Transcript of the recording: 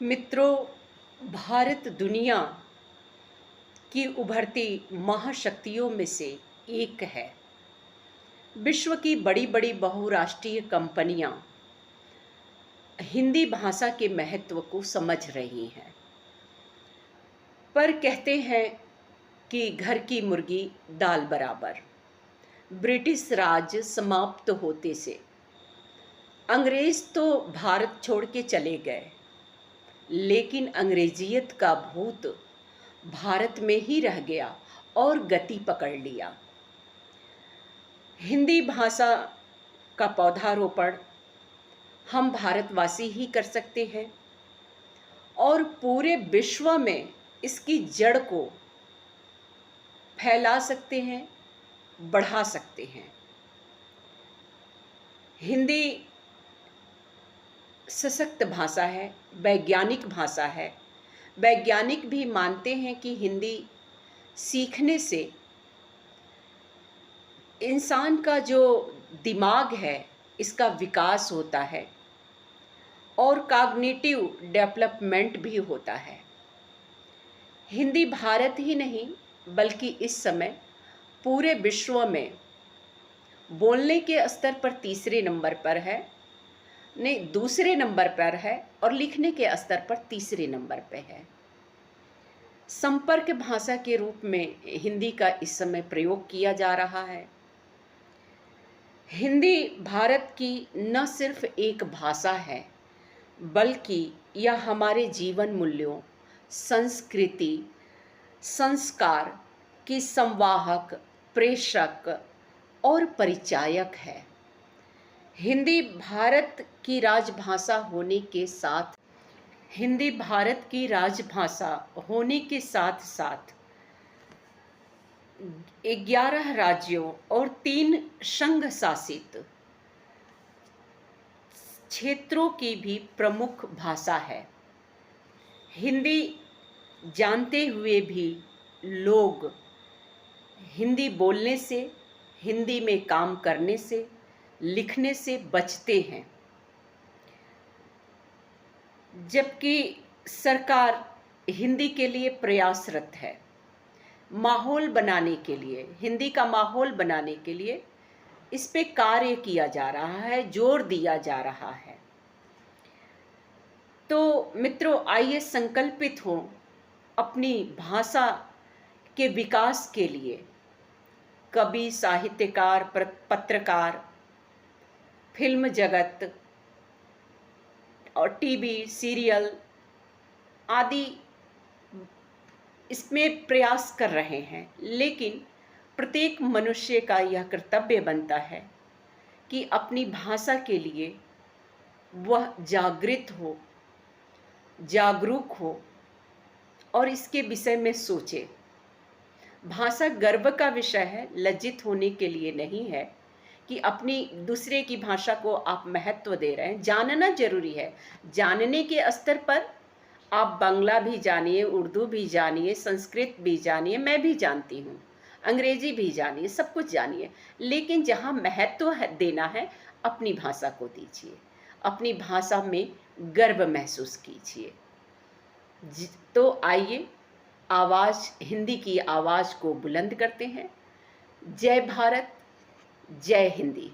मित्रों, भारत दुनिया की उभरती महाशक्तियों में से एक है। विश्व की बड़ी बड़ी बहुराष्ट्रीय कंपनियां हिंदी भाषा के महत्व को समझ रही हैं, पर कहते हैं कि घर की मुर्गी दाल बराबर। ब्रिटिश राज समाप्त होते से अंग्रेज तो भारत छोड़ के चले गए, लेकिन अंग्रेजियत का भूत भारत में ही रह गया और गति पकड़ लिया। हिंदी भाषा का पौधारोपण हम भारतवासी ही कर सकते हैं और पूरे विश्व में इसकी जड़ को फैला सकते हैं, बढ़ा सकते हैं। हिंदी सशक्त भाषा है, वैज्ञानिक भाषा है। वैज्ञानिक भी मानते हैं कि हिंदी सीखने से इंसान का जो दिमाग है इसका विकास होता है और कॉग्निटिव डेवलपमेंट भी होता है। हिंदी भारत ही नहीं बल्कि इस समय पूरे विश्व में बोलने के स्तर पर तीसरे नंबर पर है, नहीं दूसरे नंबर पर है, और लिखने के स्तर पर तीसरे नंबर पर है। संपर्क भाषा के रूप में हिंदी का इस समय प्रयोग किया जा रहा है। हिंदी भारत की न सिर्फ एक भाषा है, बल्कि यह हमारे जीवन मूल्यों, संस्कृति, संस्कार की संवाहक, प्रेषक और परिचायक है। हिंदी भारत की राजभाषा होने के साथ हिंदी भारत की राजभाषा होने के साथ साथ 11 राज्यों और 3 संघ शासित क्षेत्रों की भी प्रमुख भाषा है। हिंदी जानते हुए भी लोग हिंदी बोलने से, हिंदी में काम करने से, लिखने से बचते हैं, जबकि सरकार हिंदी के लिए प्रयासरत है। माहौल बनाने के लिए, हिंदी का माहौल बनाने के लिए इस पे कार्य किया जा रहा है, जोर दिया जा रहा है। तो मित्रों, आइए संकल्पित हों अपनी भाषा के विकास के लिए। कवि, साहित्यकार, पत्रकार, फिल्म जगत और टीवी सीरियल आदि इसमें प्रयास कर रहे हैं, लेकिन प्रत्येक मनुष्य का यह कर्तव्य बनता है कि अपनी भाषा के लिए वह जागृत हो, जागरूक हो और इसके विषय में सोचे। भाषा गर्व का विषय है, लज्जित होने के लिए नहीं है कि अपनी दूसरे की भाषा को आप महत्व दे रहे हैं। जानना जरूरी है। जानने के स्तर पर आप बांग्ला भी जानिए, उर्दू भी जानिए, संस्कृत भी जानिए, मैं भी जानती हूँ, अंग्रेजी भी जानिए, सब कुछ जानिए, लेकिन जहाँ महत्व देना है अपनी भाषा को दीजिए, अपनी भाषा में गर्व महसूस कीजिए। तो आइए आवाज़, हिंदी की आवाज़ को बुलंद करते हैं। जय भारत, जय हिंदी।